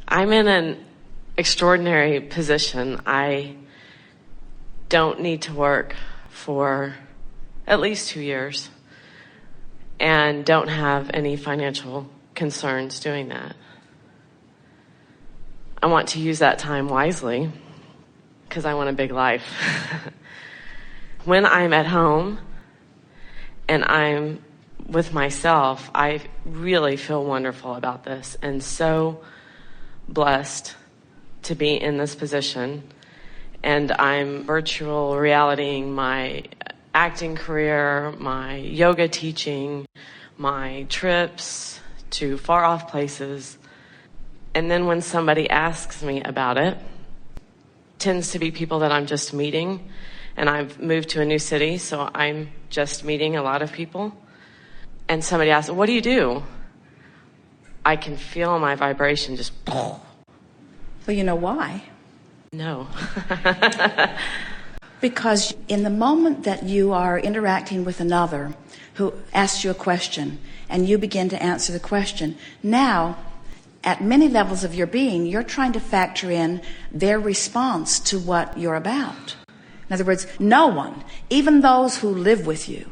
I'm in an extraordinary position. I don't need to work for at least 2 years and don't have any financial concerns doing that. I want to use that time wisely because I want a big life. When I'm at home and I'm with myself, I really feel wonderful about this and so blessed to be in this position. And I'm virtual realitying my acting career, my yoga teaching, my trips to far off places. And then when somebody asks me about it, tends to be people that I'm just meeting. And I've moved to a new city, so I'm just meeting a lot of people. And somebody asks, what do you do? I can feel my vibration just... Well, you know why? No. Because in the moment that you are interacting with another who asks you a question and you begin to answer the question, now, at many levels of your being, you're trying to factor in their response to what you're about. In other words, no one, even those who live with you,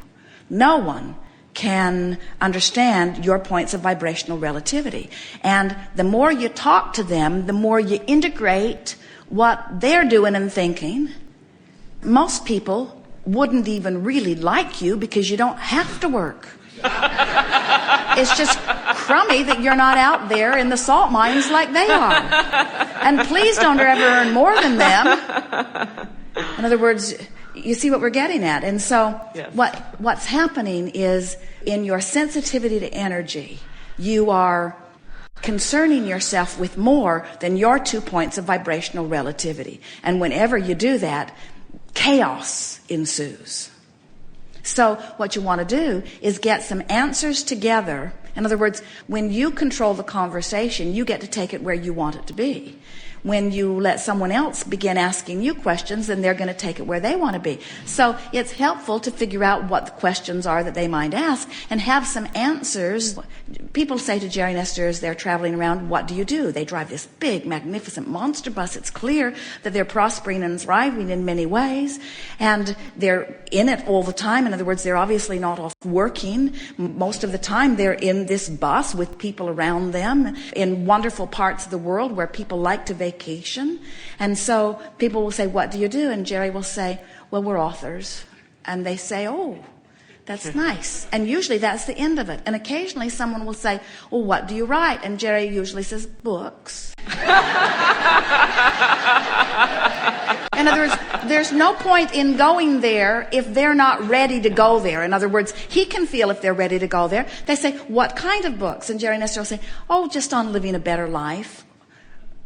no one can understand your points of vibrational relativity. And the more you talk to them, the more you integrate what they're doing and thinking. Most people wouldn't even really like you because you don't have to work. It's just crummy that you're not out there in the salt mines like they are. And please don't ever earn more than them. In other words, you see what we're getting at. And so yes. What's happening is in your sensitivity to energy, you are concerning yourself with more than your 2 points of vibrational relativity. And whenever you do that, chaos ensues. So what you want to do is get some answers together. In other words, when you control the conversation, you get to take it where you want it to be. When you let someone else begin asking you questions, then they're going to take it where they want to be. So it's helpful to figure out what the questions are that they might ask and have some answers. People say to Jerry and Esther as they're traveling around, what do you do? They drive this big, magnificent monster bus. It's clear that they're prospering and thriving in many ways. And they're in it all the time. In other words, they're obviously not off working. Most of the time they're in this bus with people around them in wonderful parts of the world where people like to vacation. And so people will say, what do you do? And Jerry will say, well, we're authors. And they say, oh, that's nice. And usually that's the end of it. And occasionally someone will say, well, what do you write? And Jerry usually says, books. In other words, there's no point in going there if they're not ready to go there. In other words, he can feel if they're ready to go there. They say, what kind of books? And Jerry and Esther will say, oh, just on living a better life.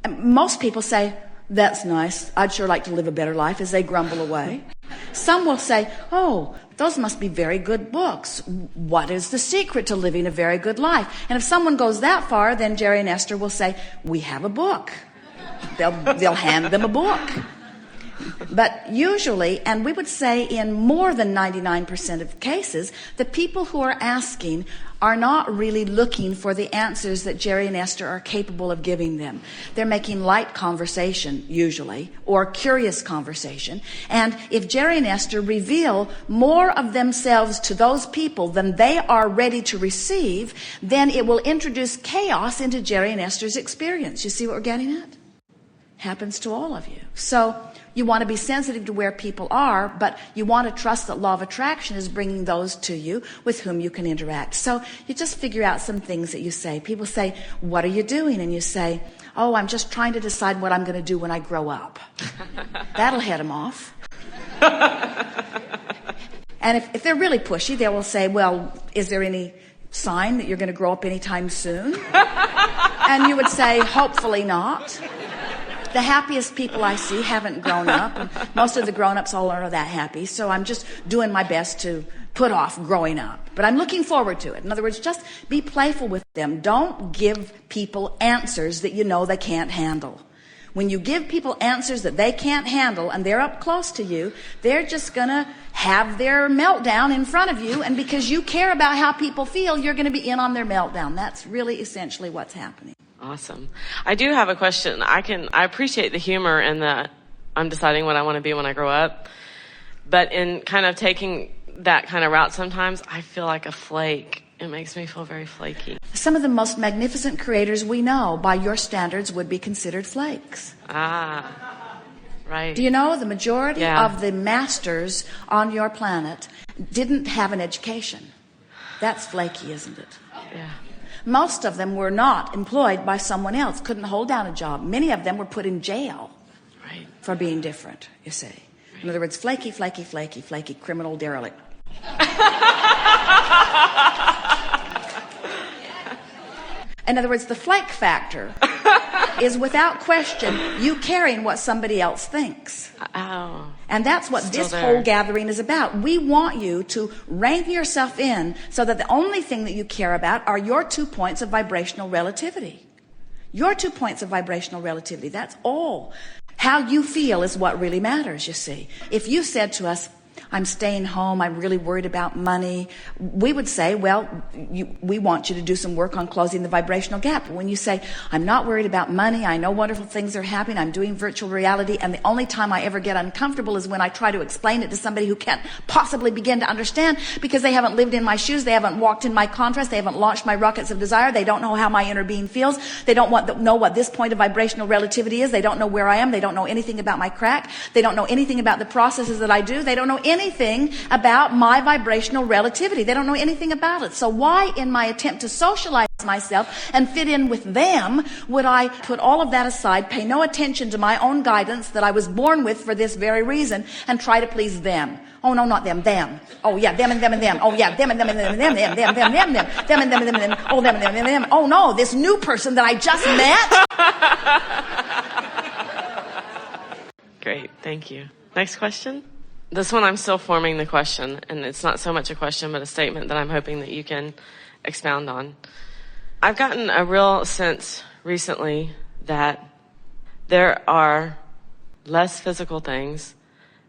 And most people say, that's nice. I'd sure like to live a better life, as they grumble away. Some will say, oh, those must be very good books. What is the secret to living a very good life? And if someone goes that far, then Jerry and Esther will say, we have a book. They'll hand them a book. But usually, and we would say in more than 99% of cases, the people who are asking are not really looking for the answers that Jerry and Esther are capable of giving them. They're making light conversation, usually, or curious conversation. And if Jerry and Esther reveal more of themselves to those people than they are ready to receive, then it will introduce chaos into Jerry and Esther's experience. You see what we're getting at? Happens to all of you. So you want to be sensitive to where people are, but you want to trust that law of attraction is bringing those to you with whom you can interact. So you just figure out some things that you say. People say, what are you doing? And you say, oh, I'm just trying to decide what I'm going to do when I grow up. That'll head them off. And if they're really pushy, they will say, well, is there any sign that you're going to grow up anytime soon? And you would say, hopefully not. The happiest people I see haven't grown up, and most of the grown-ups all are that happy, so I'm just doing my best to put off growing up. But I'm looking forward to it. In other words, just be playful with them. Don't give people answers that you know they can't handle. When you give people answers that they can't handle and they're up close to you, they're just going to have their meltdown in front of you, and because you care about how people feel, you're going to be in on their meltdown. That's really essentially what's happening. Awesome. I do have a question. I appreciate the humor and the I'm deciding what I want to be when I grow up. But in kind of taking that kind of route sometimes, I feel like a flake. It makes me feel very flaky. Some of the most magnificent creators we know, by your standards, would be considered flakes. Ah, right. Do you know the majority of the masters on your planet didn't have an education? That's flaky, isn't it? Yeah. Most of them were not employed by someone else, couldn't hold down a job. Many of them were put in jail for being different, you see. In other words, flaky, flaky, flaky, flaky, criminal derelict. In other words, the flake factor is without question you caring what somebody else thinks. Oh. And that's what this whole gathering is about. We want you to rank yourself in so that the only thing that you care about are your 2 points of vibrational relativity. Your 2 points of vibrational relativity, that's all. How you feel is what really matters, you see. If you said to us, I'm staying home, I'm really worried about money, we would say, well, we want you to do some work on closing the vibrational gap. But when you say, I'm not worried about money, I know wonderful things are happening, I'm doing virtual reality, and the only time I ever get uncomfortable is when I try to explain it to somebody who can't possibly begin to understand because they haven't lived in my shoes, they haven't walked in my contrast, they haven't launched my rockets of desire, they don't know how my inner being feels, they don't know what this point of vibrational relativity is, they don't know where I am, they don't know anything about my crack, they don't know anything about the processes that I do, they don't know anything about my vibrational relativity. They don't know anything about it. So why, in my attempt to socialize myself and fit in with them, would I put all of that aside, pay no attention to my own guidance that I was born with for this very reason, and try to please them? Oh, no, not them, them. Oh, yeah, them and them and them. Oh, yeah, them and them and them and them, them, them, them, them, them, them and them and them and them. Oh, them and them and them. Oh, no, this new person that I just met. Great, thank you. Next question. This one I'm still forming the question, and it's not so much a question but a statement that I'm hoping that you can expound on. I've gotten a real sense recently that there are less physical things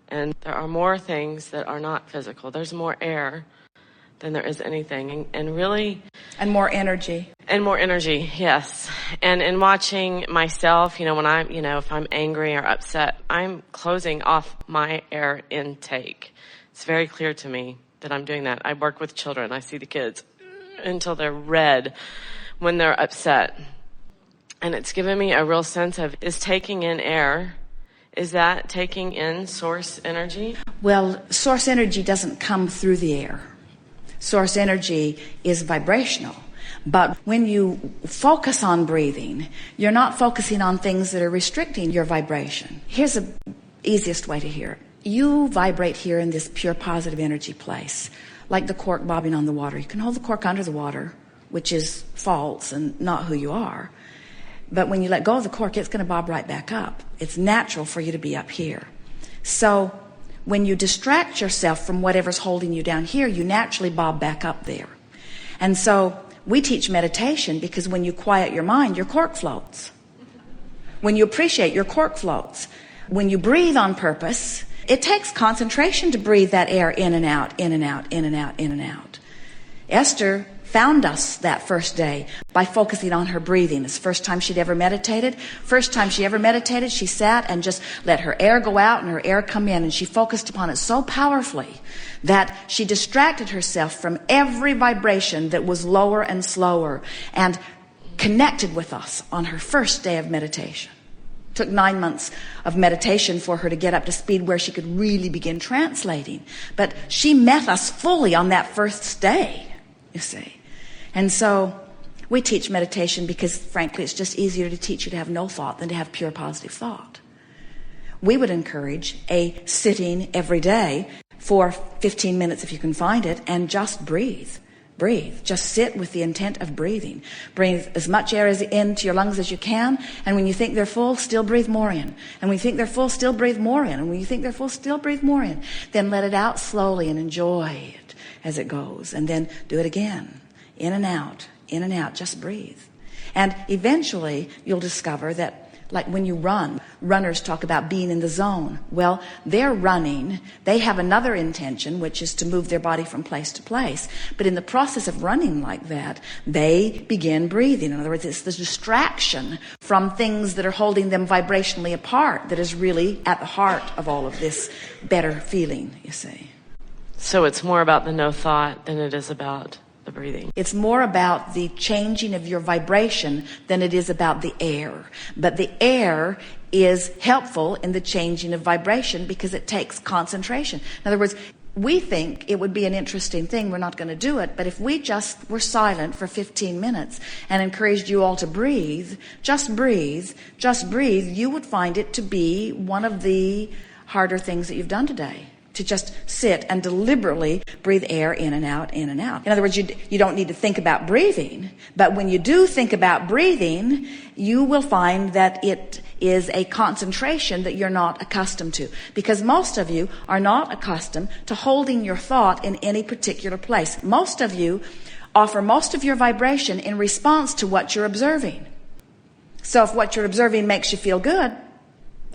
and there are more things that are not physical. There's more air than there is anything, and really... And more energy. And more energy, yes. And in watching myself, when I'm, if I'm angry or upset, I'm closing off my air intake. It's very clear to me that I'm doing that. I work with children. I see the kids until they're red when they're upset. And it's given me a real sense of, is taking in air, is that taking in source energy? Well, source energy doesn't come through the air. Source energy is vibrational. But when you focus on breathing, you're not focusing on things that are restricting your vibration. Here's the easiest way to hear it. You vibrate here in this pure positive energy place, like the cork bobbing on the water. You can hold the cork under the water, which is false and not who you are. But when you let go of the cork, it's going to bob right back up. It's natural for you to be up here. So when you distract yourself from whatever's holding you down here, you naturally bob back up there. And so we teach meditation because when you quiet your mind, your cork floats. When you appreciate, your cork floats. When you breathe on purpose, it takes concentration to breathe that air in and out, in and out, in and out, in and out. Esther found us that first day by focusing on her breathing. It's the first time she'd ever meditated. First time she ever meditated, she sat and just let her air go out and her air come in, and she focused upon it so powerfully that she distracted herself from every vibration that was lower and slower and connected with us on her first day of meditation. It took 9 months of meditation for her to get up to speed where she could really begin translating. But she met us fully on that first day, you see. And so we teach meditation because, frankly, it's just easier to teach you to have no thought than to have pure positive thought. We would encourage a sitting every day for 15 minutes if you can find it, and just breathe. Breathe. Just sit with the intent of breathing. Breathe as much air into your lungs as you can, and when you think they're full, still breathe more in. And when you think they're full, still breathe more in. And when you think they're full, still breathe more in. Then let it out slowly and enjoy it as it goes. And then do it again. In and out, just breathe. And eventually you'll discover that Like when you run, runners talk about being in the zone. Well, they're running. They have another intention, which is to move their body from place to place. But in the process of running like that, they begin breathing. In other words, it's the distraction from things that are holding them vibrationally apart that is really at the heart of all of this better feeling, you see. So it's more about the no thought than it is about the breathing. It's more about the changing of your vibration than it is about the air. But the air is helpful in the changing of vibration because it takes concentration. In other words, we think it would be an interesting thing. We're not going to do it. But if we just were silent for 15 minutes and encouraged you all to breathe, just breathe, you would find it to be one of the harder things that you've done today. To just sit and deliberately breathe air in and out, in and out. In other words, you don't need to think about breathing, but when you do think about breathing, you will find that it is a concentration that you're not accustomed to. Because most of you are not accustomed to holding your thought in any particular place. Most of you offer most of your vibration in response to what you're observing. So if what you're observing makes you feel good,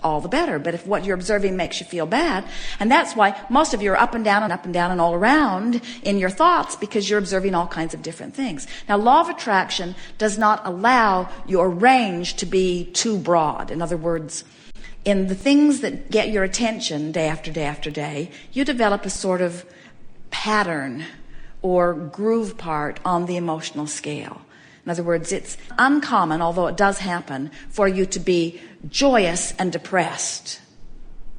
all the better. But if what you're observing makes you feel bad, and that's why most of you are up and down and all around in your thoughts, because you're observing all kinds of different things. Now, law of attraction does not allow your range to be too broad. In other words, in the things that get your attention day after day after day, you develop a sort of pattern or groove part on the emotional scale. In other words, it's uncommon, although it does happen, for you to be joyous and depressed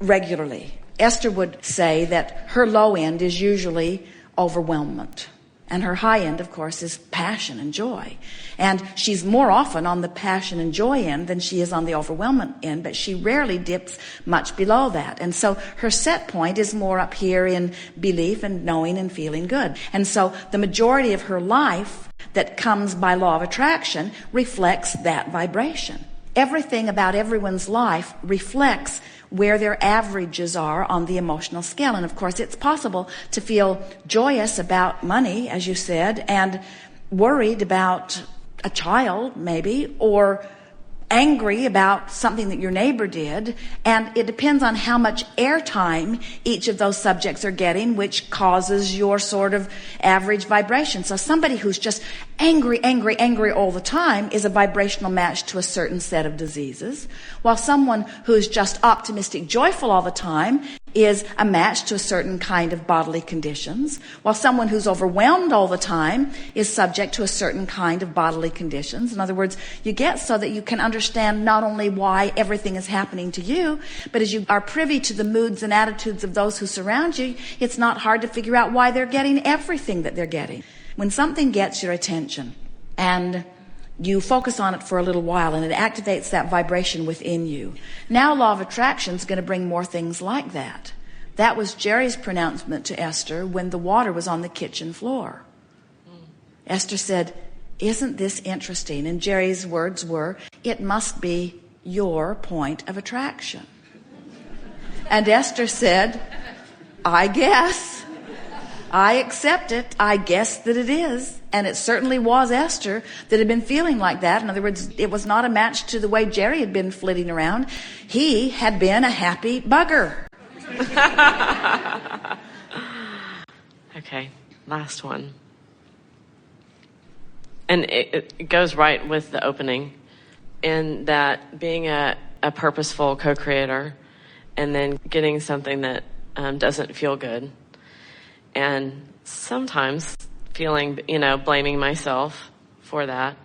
regularly. Esther would say that her low end is usually overwhelmment. And her high end, of course, is passion and joy. And she's more often on the passion and joy end than she is on the overwhelmment end, but she rarely dips much below that. And so her set point is more up here in belief and knowing and feeling good. And so the majority of her life that comes by law of attraction reflects that vibration. Everything about everyone's life reflects where their averages are on the emotional scale. And of course, it's possible to feel joyous about money, as you said, and worried about a child, maybe, or angry about something that your neighbor did. And it depends on how much airtime each of those subjects are getting, which causes your sort of average vibration. So somebody who's just angry all the time is a vibrational match to a certain set of diseases, while someone who's just optimistic, joyful all the time is a match to a certain kind of bodily conditions, while someone who's overwhelmed all the time is subject to a certain kind of bodily conditions. In other words, you get so that you can understand not only why everything is happening to you, but as you are privy to the moods and attitudes of those who surround you, it's not hard to figure out why they're getting everything that they're getting. When something gets your attention and you focus on it for a little while and it activates that vibration within you, now law of attraction is going to bring more things like that. That was Jerry's pronouncement to Esther when the water was on the kitchen floor. Esther said, "Isn't this interesting?" And Jerry's words were, "It must be your point of attraction." And Esther said, "I guess. I accept it. I guess that it is." And it certainly was Esther that had been feeling like that. In other words, it was not a match to the way Jerry had been flitting around. He had been a happy bugger. Okay, last one. And it goes right with the opening, in that being a purposeful co-creator and then getting something that doesn't feel good. And sometimes feeling, blaming myself for that.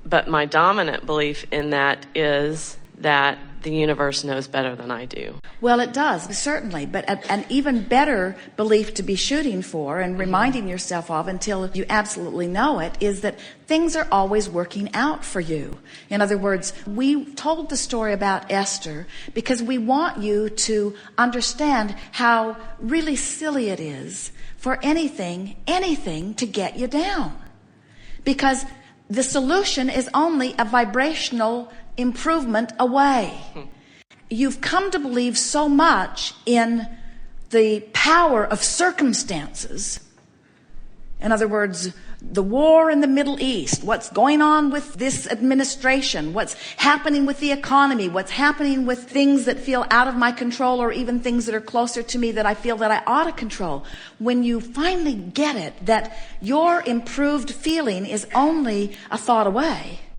But my dominant belief in that is that the universe knows better than I do. Well, it does, certainly. But an even better belief to be shooting for and reminding yourself of until you absolutely know it is that things are always working out for you. In other words, we told the story about Esther because we want you to understand how really silly it is for anything to get you down. Because the solution is only a vibrational improvement away. You've come to believe so much in the power of circumstances. In other words, the war in the Middle East, what's going on with this administration, what's happening with the economy, what's happening with things that feel out of my control or even things that are closer to me that I feel that I ought to control. When you finally get it, that your improved feeling is only a thought away,